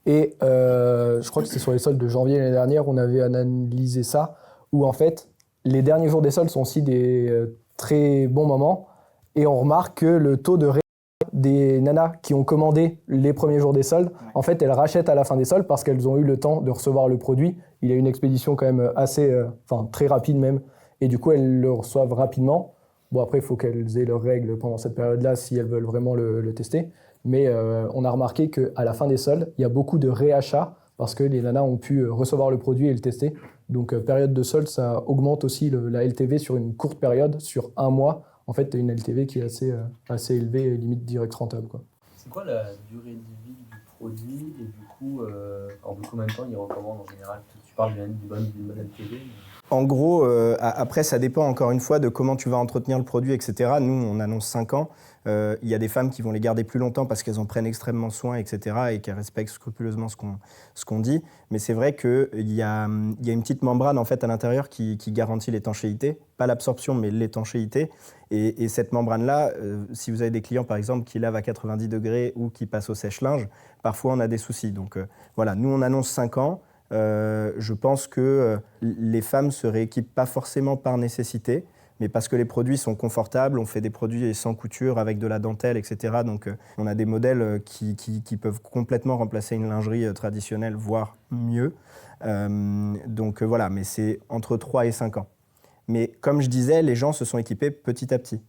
Et je crois que c'était sur les soldes de janvier l'année dernière, on avait analysé ça, où en fait, les derniers jours des soldes sont aussi des très bons moments. Et on remarque que le taux de réachat des nanas qui ont commandé les premiers jours des soldes, en fait, elles rachètent à la fin des soldes parce qu'elles ont eu le temps de recevoir le produit. Il y a une expédition quand même assez, très rapide même. Et du coup, elles le reçoivent rapidement. Bon, après, il faut qu'elles aient leurs règles pendant cette période-là si elles veulent vraiment le tester. Mais on a remarqué qu'à la fin des soldes, il y a beaucoup de réachats parce que les nanas ont pu recevoir le produit et le tester. Donc, période de solde, ça augmente aussi la LTV sur une courte période, sur 1 mois. En fait, tu as une LTV qui est assez élevée et limite direct rentable, quoi. C'est quoi la durée de vie du produit et du coup, en combien de temps il recommande en général? Tu parles d'une bonne LTV. En gros, après, ça dépend encore une fois de comment tu vas entretenir le produit, etc. Nous, on annonce 5 ans. Il y a des femmes qui vont les garder plus longtemps parce qu'elles en prennent extrêmement soin, etc. et qu'elles respectent scrupuleusement ce qu'on dit. Mais c'est vrai qu'il y a une petite membrane en fait, à l'intérieur qui garantit l'étanchéité. Pas l'absorption, mais l'étanchéité. Et cette membrane-là, si vous avez des clients, par exemple, qui lavent à 90 degrés ou qui passent au sèche-linge, parfois on a des soucis. Donc voilà, nous, on annonce 5 ans. Je pense que les femmes ne se rééquipent pas forcément par nécessité, mais parce que les produits sont confortables. On fait des produits sans couture, avec de la dentelle, etc. Donc on a des modèles qui peuvent complètement remplacer une lingerie traditionnelle, voire mieux. Donc voilà, mais c'est entre 3 et 5 ans. Mais comme je disais, les gens se sont équipés petit à petit.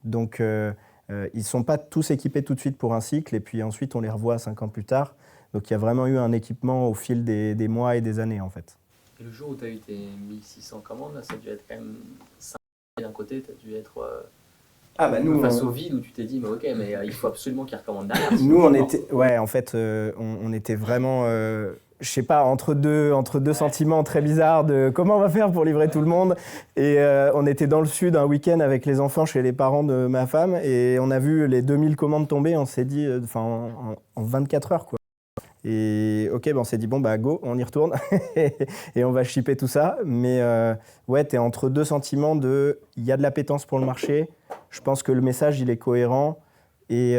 Donc ils ne sont pas tous équipés tout de suite pour un cycle, et puis ensuite on les revoit 5 ans plus tard. Donc il y a vraiment eu un équipement au fil des mois et des années en fait. Et le jour où tu as eu tes 1600 commandes, là, ça a dû être quand même 5 d'un côté, tu as dû être nous, face au vide où tu t'es dit mais ok, mais il faut absolument qu'ils recommandent derrière. Nous on était, ouais, en fait on était vraiment, je sais pas, entre deux sentiments très bizarres de comment on va faire pour livrer tout le monde. Et on était dans le sud un week-end avec les enfants chez les parents de ma femme et on a vu les 2000 commandes tomber, on s'est dit, en 24 heures quoi. Et ok, on s'est dit, bon, bah go, on y retourne et on va shipper tout ça. Mais ouais, t'es entre deux sentiments de, il y a de l'appétence pour le marché. Je pense que le message, il est cohérent. Et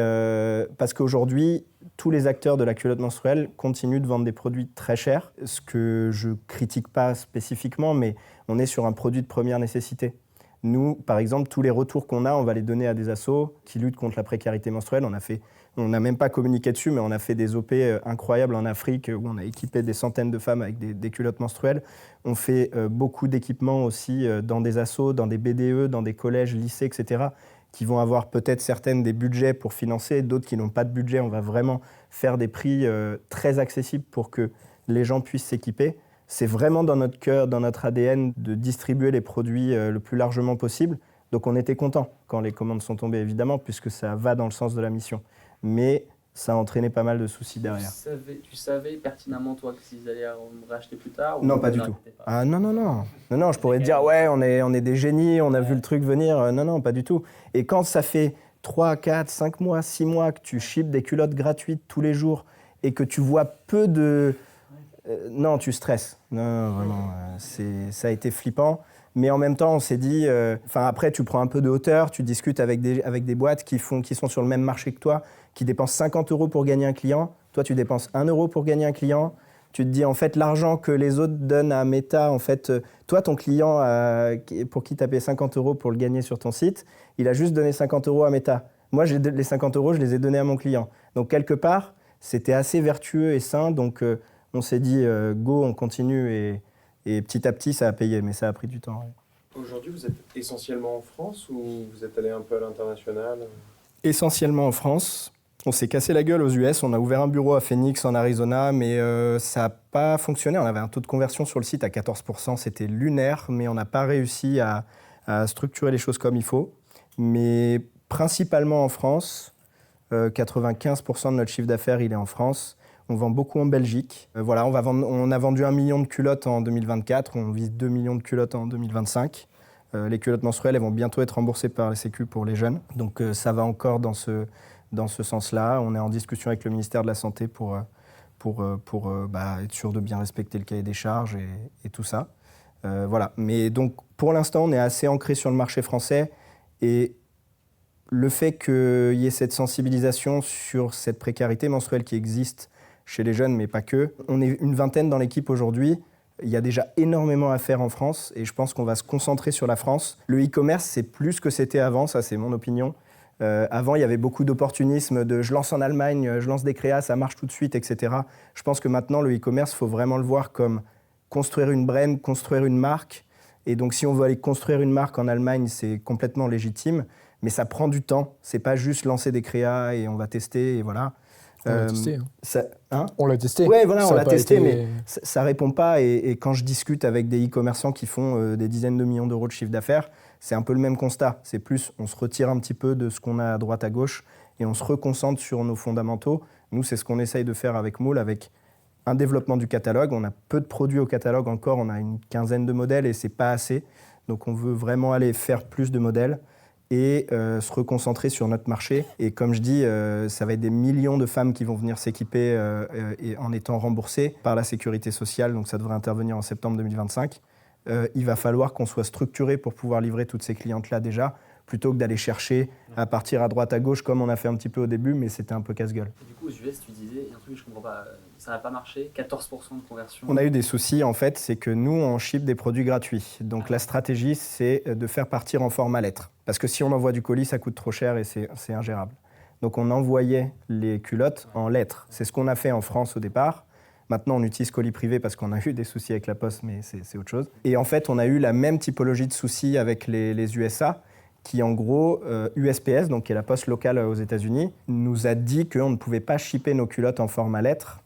parce qu'aujourd'hui, tous les acteurs de la culotte menstruelle continuent de vendre des produits très chers. Ce que je critique pas spécifiquement, mais on est sur un produit de première nécessité. Nous, par exemple, tous les retours qu'on a, on va les donner à des assos qui luttent contre la précarité menstruelle. On n'a même pas communiqué dessus, mais on a fait des OP incroyables en Afrique où on a équipé des centaines de femmes avec des culottes menstruelles. On fait beaucoup d'équipements aussi dans des assos, dans des BDE, dans des collèges, lycées, etc., qui vont avoir peut-être certaines des budgets pour financer, d'autres qui n'ont pas de budget. On va vraiment faire des prix très accessibles pour que les gens puissent s'équiper. C'est vraiment dans notre cœur, dans notre ADN, de distribuer les produits le plus largement possible. Donc on était contents quand les commandes sont tombées, évidemment, puisque ça va dans le sens de la mission. Mais ça a entraîné pas mal de soucis derrière. Tu savais pertinemment, toi, que s'ils allaient me racheter plus tard Non, pas du tout. Ah non, je pourrais te dire, ouais, on est des génies, on a vu le truc venir. Non, pas du tout. Et quand ça fait 3, 4, 5 mois, 6 mois que tu ships des culottes gratuites tous les jours et que tu vois peu de... non, tu stresses. Non, vraiment, ça a été flippant. Mais en même temps, on s'est dit... après, tu prends un peu de hauteur, tu discutes avec des boîtes qui sont sur le même marché que toi, qui dépensent 50 € pour gagner un client. Toi, tu dépenses 1 € pour gagner un client. Tu te dis, en fait, l'argent que les autres donnent à Meta, en fait, toi, ton client, pour qui tu as payé 50 € pour le gagner sur ton site, il a juste donné 50 € à Meta. Moi, les 50 €, je les ai donnés à mon client. Donc, quelque part, c'était assez vertueux et sain. Donc, on s'est dit, go, on continue. Et petit à petit, ça a payé, mais ça a pris du temps. Ouais. Aujourd'hui, vous êtes essentiellement en France ou vous êtes allé un peu à l'international ? Essentiellement en France. On s'est cassé la gueule aux US. On a ouvert un bureau à Phoenix, en Arizona, mais ça n'a pas fonctionné. On avait un taux de conversion sur le site à 14%. C'était lunaire, mais on n'a pas réussi à structurer les choses comme il faut. Mais principalement en France. 95% de notre chiffre d'affaires, il est en France. On vend beaucoup en Belgique. Voilà, on a vendu 1 million de culottes en 2024. On vise 2 millions de culottes en 2025. Les culottes menstruelles, elles vont bientôt être remboursées par la Sécu pour les jeunes. Donc ça va encore dans ce sens-là. On est en discussion avec le ministère de la Santé pour être sûr de bien respecter le cahier des charges et tout ça. Voilà. Mais donc, pour l'instant, on est assez ancré sur le marché français. Et le fait qu'il y ait cette sensibilisation sur cette précarité menstruelle qui existe chez les jeunes, mais pas que. On est une vingtaine dans l'équipe aujourd'hui. Il y a déjà énormément à faire en France et je pense qu'on va se concentrer sur la France. Le e-commerce, c'est plus ce que c'était avant, ça c'est mon opinion. Avant, il y avait beaucoup d'opportunisme, de je lance en Allemagne, je lance des créas, ça marche tout de suite, etc. Je pense que maintenant, le e-commerce, il faut vraiment le voir comme construire une brand, construire une marque. Et donc, si on veut aller construire une marque en Allemagne, c'est complètement légitime, mais ça prend du temps. C'est pas juste lancer des créas et on va tester et voilà. On l'a testé. On l'a testé. Oui, voilà, on l'a testé, mais ça ne répond pas. Et quand je discute avec des e-commerçants qui font des dizaines de millions d'euros de chiffre d'affaires, c'est un peu le même constat. C'est plus, on se retire un petit peu de ce qu'on a à droite, à gauche, et on se reconcentre sur nos fondamentaux. Nous, c'est ce qu'on essaye de faire avec Moule, avec un développement du catalogue. On a peu de produits au catalogue encore, on a une quinzaine de modèles et c'est pas assez. Donc on veut vraiment aller faire plus de modèles et se reconcentrer sur notre marché. Et comme je dis, ça va être des millions de femmes qui vont venir s'équiper en étant remboursées par la sécurité sociale, donc ça devrait intervenir en septembre 2025. Il va falloir qu'on soit structuré pour pouvoir livrer toutes ces clientes-là déjà, plutôt que d'aller chercher à partir à droite à gauche comme on a fait un petit peu au début, mais c'était un peu casse-gueule. Et du coup, aux US, tu disais, il y a un truc que je comprends pas, ça n'a pas marché, 14% de conversion. On a eu des soucis en fait, c'est que nous on ship des produits gratuits. Donc la stratégie c'est de faire partir en format lettre. Parce que si on envoie du colis, ça coûte trop cher et c'est ingérable. Donc on envoyait les culottes en lettres. C'est ce qu'on a fait en France au départ. Maintenant, on utilise colis privé parce qu'on a eu des soucis avec la poste, mais c'est autre chose. Et en fait, on a eu la même typologie de soucis avec les USA, qui en gros, USPS, donc qui est la poste locale aux États-Unis, nous a dit qu'on ne pouvait pas shipper nos culottes en format lettre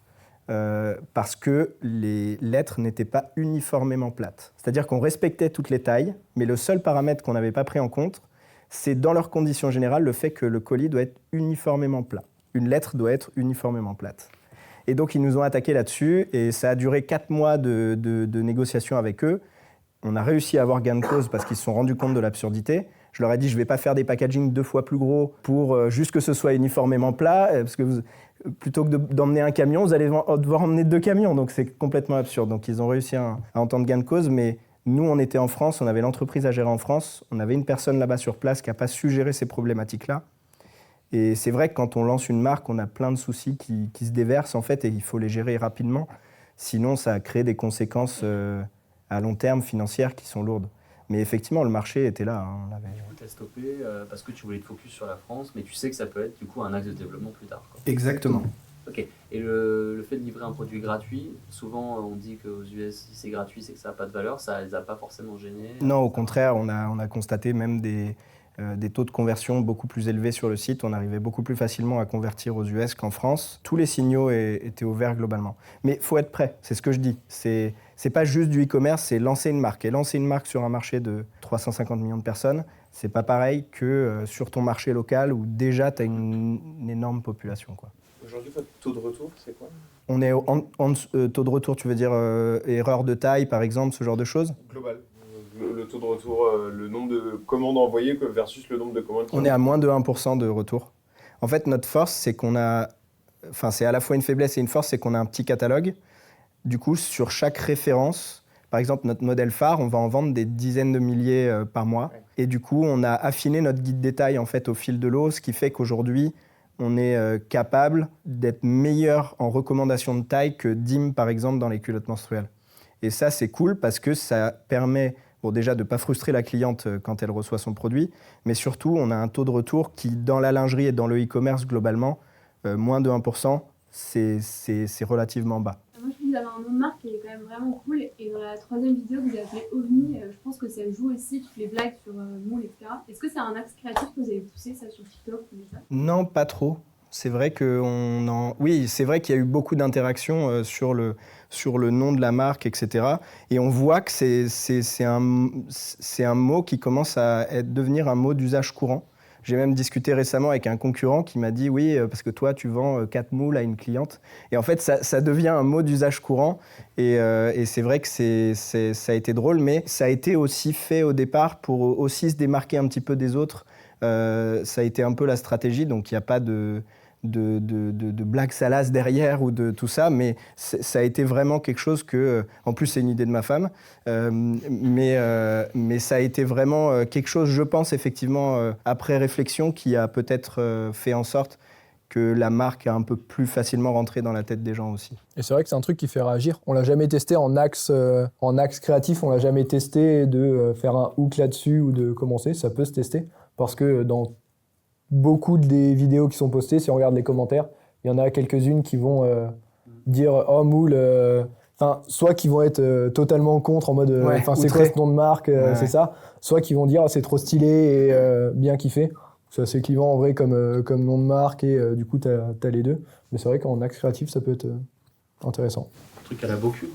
parce que les lettres n'étaient pas uniformément plates. C'est-à-dire qu'on respectait toutes les tailles, mais le seul paramètre qu'on n'avait pas pris en compte, c'est dans leurs conditions générales le fait que le colis doit être uniformément plat. Une lettre doit être uniformément plate. Et donc, ils nous ont attaqué là-dessus et ça a duré 4 mois de négociations avec eux. On a réussi à avoir gain de cause parce qu'ils se sont rendus compte de l'absurdité. Je leur ai dit, je ne vais pas faire des packagings 2 fois plus gros pour juste que ce soit uniformément plat, parce que plutôt que d'emmener un camion, vous allez devoir emmener 2 camions. Donc, c'est complètement absurde. Donc, ils ont réussi à entendre gain de cause, mais nous, on était en France, on avait l'entreprise à gérer en France. On avait une personne là-bas sur place qui n'a pas su gérer ces problématiques-là. Et c'est vrai que quand on lance une marque, on a plein de soucis qui se déversent en fait et il faut les gérer rapidement. Sinon, ça crée des conséquences à long terme financières qui sont lourdes. Mais effectivement, le marché était là. Du coup, tu as stoppé parce que tu voulais te focus sur la France, mais tu sais que ça peut être du coup un axe de développement plus tard, quoi. Exactement. Ok. Et le fait de livrer un produit gratuit, souvent on dit qu'aux US, si c'est gratuit, c'est que ça n'a pas de valeur. Ça ne les a pas forcément gênés. Non, au contraire, on a constaté même des taux de conversion beaucoup plus élevés sur le site. On arrivait beaucoup plus facilement à convertir aux US qu'en France. Tous les signaux étaient au vert globalement. Mais il faut être prêt, c'est ce que je dis. C'est pas juste du e-commerce, c'est lancer une marque. Et lancer une marque sur un marché de 350 millions de personnes, c'est pas pareil que sur ton marché local où déjà tu as une énorme population, quoi. Aujourd'hui, votre taux de retour, c'est quoi? On est taux de retour, tu veux dire erreur de taille, par exemple, ce genre de choses? Global. Le taux de retour, le nombre de commandes envoyées versus le nombre de commandes. On est à moins de 1% de retour. En fait, notre force, c'est qu'on a... Enfin, c'est à la fois une faiblesse et une force, c'est qu'on a un petit catalogue. Du coup, sur chaque référence, par exemple, notre modèle phare, on va en vendre des dizaines de milliers par mois. Ouais. Et du coup, on a affiné notre guide détail en fait, au fil de l'eau, ce qui fait qu'aujourd'hui, on est capable d'être meilleur en recommandation de taille que Dim, par exemple, dans les culottes menstruelles. Et ça, c'est cool parce que ça permet... Bon, déjà, de ne pas frustrer la cliente quand elle reçoit son produit, mais surtout, on a un taux de retour qui, dans la lingerie et dans le e-commerce, globalement, moins de 1%, c'est relativement bas. Moi, je trouve que vous avez un nom de marque qui est quand même vraiment cool. Et dans la 3e vidéo, vous avez OVNI. Je pense que ça joue aussi toutes les blagues sur moule, etc. Est-ce que c'est un axe créatif que vous avez poussé, ça, sur TikTok ou ça? Non, pas trop. C'est vrai oui, c'est vrai qu'il y a eu beaucoup d'interactions sur le nom de la marque, etc. Et on voit que c'est un mot qui commence à devenir un mot d'usage courant. J'ai même discuté récemment avec un concurrent qui m'a dit « Oui, parce que toi, tu vends 4 moules à une cliente. » Et en fait, ça devient un mot d'usage courant. Et c'est vrai que ça a été drôle, mais ça a été aussi fait au départ pour aussi se démarquer un petit peu des autres. Ça a été un peu la stratégie, donc il n'y a pas de blague salace derrière ou de tout ça, mais ça a été vraiment quelque chose que, en plus c'est une idée de ma femme, mais ça a été vraiment quelque chose, je pense effectivement, après réflexion, qui a peut-être fait en sorte que la marque a un peu plus facilement rentré dans la tête des gens aussi. Et c'est vrai que c'est un truc qui fait réagir. On l'a jamais testé en axe créatif, on l'a jamais testé de faire un hook là-dessus ou de commencer, ça peut se tester, parce que dans beaucoup des vidéos qui sont postées, si on regarde les commentaires, il y en a quelques-unes qui vont dire « Oh, moule », soit qui vont être totalement contre, en mode c'est quoi ce nom de marque, c'est ça, soit qui vont dire « C'est trop stylé et bien kiffé ». C'est assez clivant en vrai comme nom de marque et du coup t'as les deux. Mais c'est vrai qu'en axe créatif, ça peut être intéressant. Un truc à la Bocu.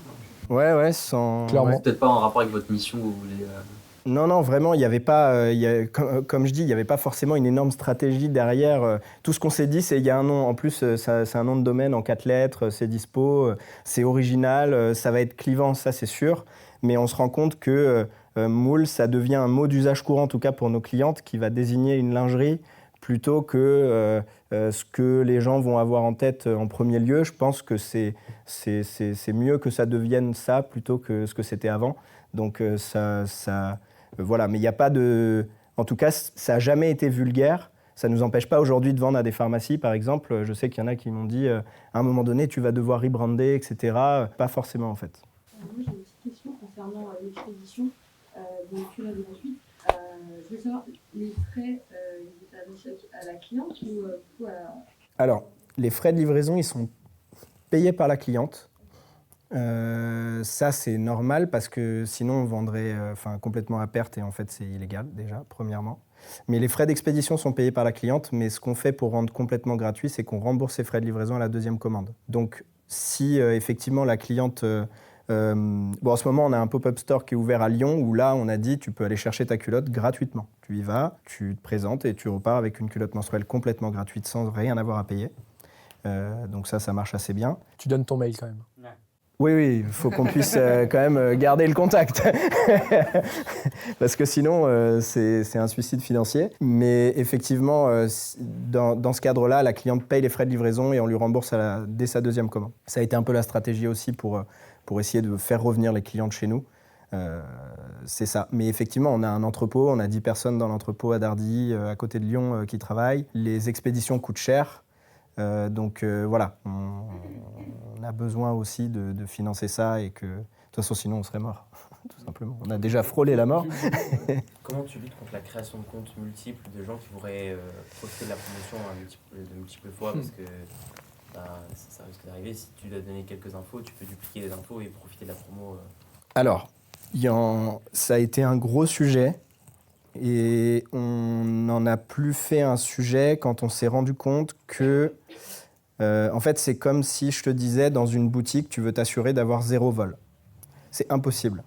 Ouais, sans... Clairement. Peut-être pas en rapport avec votre mission que vous voulez Non, vraiment, il n'y avait pas, comme je dis, il n'y avait pas forcément une énorme stratégie derrière. Tout ce qu'on s'est dit, c'est qu'il y a un nom. En plus, c'est un nom de domaine en 4 lettres, c'est dispo, c'est original, ça va être clivant, ça c'est sûr. Mais on se rend compte que moule, ça devient un mot d'usage courant, en tout cas pour nos clientes, qui va désigner une lingerie plutôt que ce que les gens vont avoir en tête en premier lieu. Je pense que c'est mieux que ça devienne ça plutôt que ce que c'était avant. Donc voilà, mais il n'y a pas de... En tout cas, ça n'a jamais été vulgaire. Ça ne nous empêche pas aujourd'hui de vendre à des pharmacies, par exemple. Je sais qu'il y en a qui m'ont dit, à un moment donné, tu vas devoir rebrander, etc. Pas forcément, en fait. Moi, j'ai une petite question concernant l'expédition des culottes gratuites. Je veux savoir, les frais, ils étaient à la cliente ou à... Alors, les frais de livraison, ils sont payés par la cliente. Ça, c'est normal parce que sinon, on vendrait complètement à perte et en fait, c'est illégal déjà, premièrement. Mais les frais d'expédition sont payés par la cliente, mais ce qu'on fait pour rendre complètement gratuit, c'est qu'on rembourse ses frais de livraison à la deuxième commande. Donc, si effectivement la cliente... en ce moment, on a un pop-up store qui est ouvert à Lyon où là, on a dit tu peux aller chercher ta culotte gratuitement. Tu y vas, tu te présentes et tu repars avec une culotte menstruelle complètement gratuite sans rien avoir à payer. Donc ça marche assez bien. Tu donnes ton mail quand même. Oui, il faut qu'on puisse quand même garder le contact. Parce que sinon, c'est un suicide financier. Mais effectivement, dans ce cadre-là, la cliente paye les frais de livraison et on lui rembourse dès sa deuxième commande. Ça a été un peu la stratégie aussi pour essayer de faire revenir les clientes chez nous. C'est ça. Mais effectivement, on a un entrepôt, on a 10 personnes dans l'entrepôt à Dardy, à côté de Lyon, qui travaillent. Les expéditions coûtent cher. Voilà, on a besoin aussi de financer ça et que, de toute façon, sinon on serait mort, tout simplement. On a déjà frôlé la mort. Comment tu luttes contre la création de comptes multiples de gens qui pourraient profiter de la promotion de multiples fois parce que ça risque d'arriver. Si tu dois donner quelques infos, tu peux dupliquer les infos et profiter de la promo. Alors, ça a été un gros sujet. Et on n'en a plus fait un sujet quand on s'est rendu compte que, en fait, c'est comme si je te disais, dans une boutique, tu veux t'assurer d'avoir 0 vol. C'est impossible.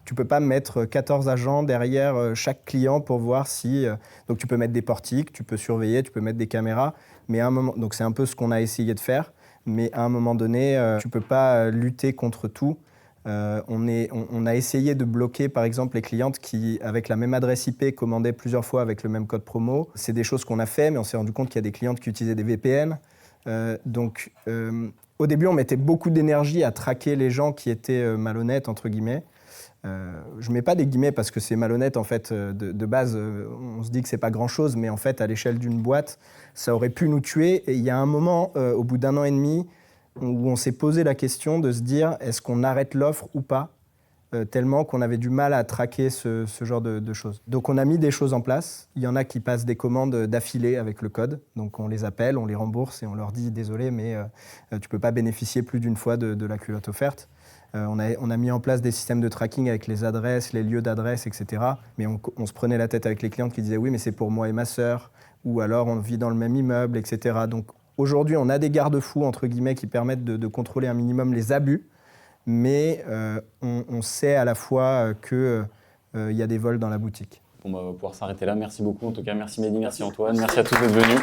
Tu ne peux pas mettre 14 agents derrière chaque client pour voir si... Donc tu peux mettre des portiques, tu peux surveiller, tu peux mettre des caméras, mais à un moment... Donc c'est un peu ce qu'on a essayé de faire, mais à un moment donné, tu ne peux pas lutter contre tout. On a essayé de bloquer, par exemple, les clientes qui, avec la même adresse IP, commandaient plusieurs fois avec le même code promo. C'est des choses qu'on a fait, mais on s'est rendu compte qu'il y a des clientes qui utilisaient des VPN. Au début, on mettait beaucoup d'énergie à traquer les gens qui étaient malhonnêtes, entre guillemets. Je ne mets pas des guillemets parce que c'est malhonnête, en fait, de base. On se dit que ce n'est pas grand-chose, mais en fait, à l'échelle d'une boîte, ça aurait pu nous tuer. Et il y a un moment, au bout d'1 an et demi, où on s'est posé la question de se dire est-ce qu'on arrête l'offre ou pas, tellement qu'on avait du mal à traquer ce genre de choses. Donc on a mis des choses en place. Il y en a qui passent des commandes d'affilée avec le code. Donc on les appelle, on les rembourse et on leur dit désolé, mais tu ne peux pas bénéficier plus d'une fois de la culotte offerte. On a mis en place des systèmes de tracking avec les adresses, les lieux d'adresse, etc. Mais on se prenait la tête avec les clientes qui disaient oui, mais c'est pour moi et ma sœur, ou alors on vit dans le même immeuble, etc. Donc aujourd'hui, on a des garde-fous, entre guillemets, qui permettent de contrôler un minimum les abus, mais on sait à la fois qu'il y a des vols dans la boutique. On va pouvoir s'arrêter là. Merci beaucoup. En tout cas, merci Mehdi, merci Antoine, merci à tous d'être venus.